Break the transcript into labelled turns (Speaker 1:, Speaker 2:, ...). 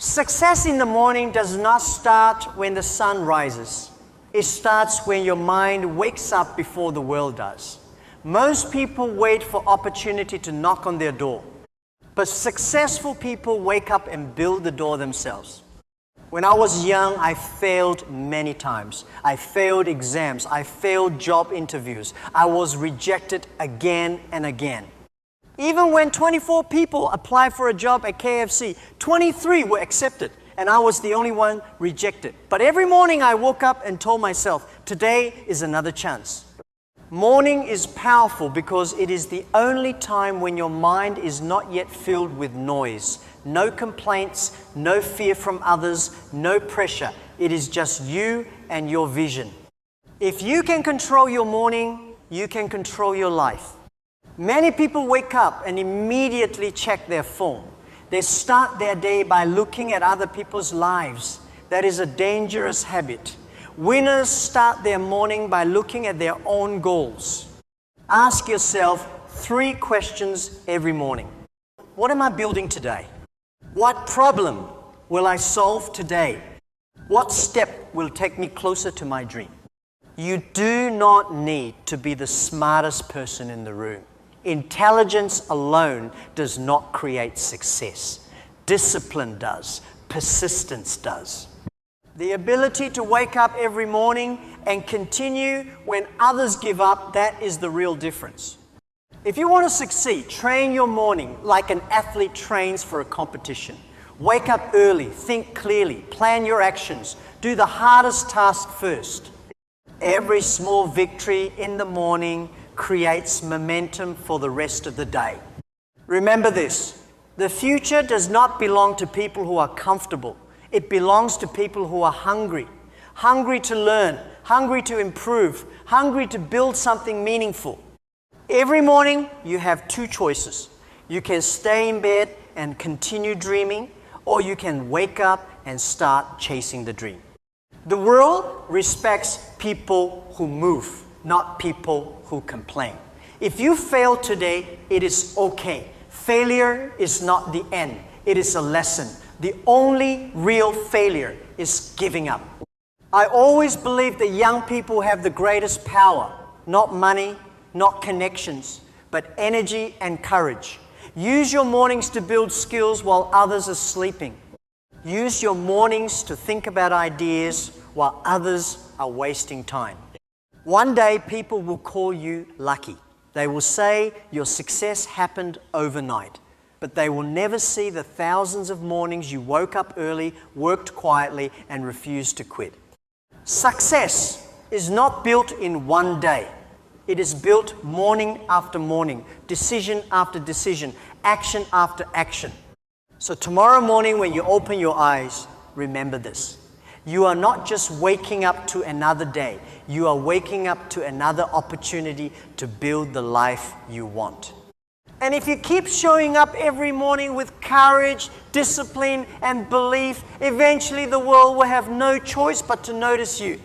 Speaker 1: Success in the morning does not start when the sun rises. It starts when your mind wakes up before the world does. Most people wait for opportunity to knock on their door, but successful people wake up and build the door themselves. When I was young, I failed many times. I failed exams. I failed job interviews. I was rejected again and again. Even when 24 people applied for a job at KFC, 23 were accepted, and I was the only one rejected. But every morning I woke up and told myself, today is another chance. Morning is powerful because it is the only time when your mind is not yet filled with noise. No complaints, no fear from others, no pressure. It is just you and your vision. If you can control your morning, you can control your life. Many people wake up and immediately check their phone. They start their day by looking at other people's lives. That is a dangerous habit. Winners start their morning by looking at their own goals. Ask yourself 3 questions every morning. What am I building today? What problem will I solve today? What step will take me closer to my dream? You do not need to be the smartest person in the room. Intelligence alone does not create success. Discipline does. Persistence does. The ability to wake up every morning and continue when others give up, that is the real difference. If you want to succeed, train your morning like an athlete trains for a competition. Wake up early, think clearly, plan your actions, do the hardest task first. Every small victory in the morning creates momentum for the rest of the day. Remember this, the future does not belong to people who are comfortable. It belongs to people who are hungry. Hungry to learn, hungry to improve, hungry to build something meaningful. Every morning you have 2 choices. You can stay in bed and continue dreaming, or you can wake up and start chasing the dream. The world respects people who move, not people who complain. If you fail today, it is okay. Failure is not the end. It is a lesson. The only real failure is giving up. I always believe that young people have the greatest power, not money, not connections, but energy and courage. Use your mornings to build skills while others are sleeping. Use your mornings to think about ideas while others are wasting time. One day, people will call you lucky. They will say your success happened overnight, but they will never see the thousands of mornings you woke up early, worked quietly, and refused to quit. Success is not built in one day. It is built morning after morning, decision after decision, action after action. So tomorrow morning when you open your eyes, remember this. You are not just waking up to another day. You are waking up to another opportunity to build the life you want. And if you keep showing up every morning with courage, discipline, and belief, eventually the world will have no choice but to notice you.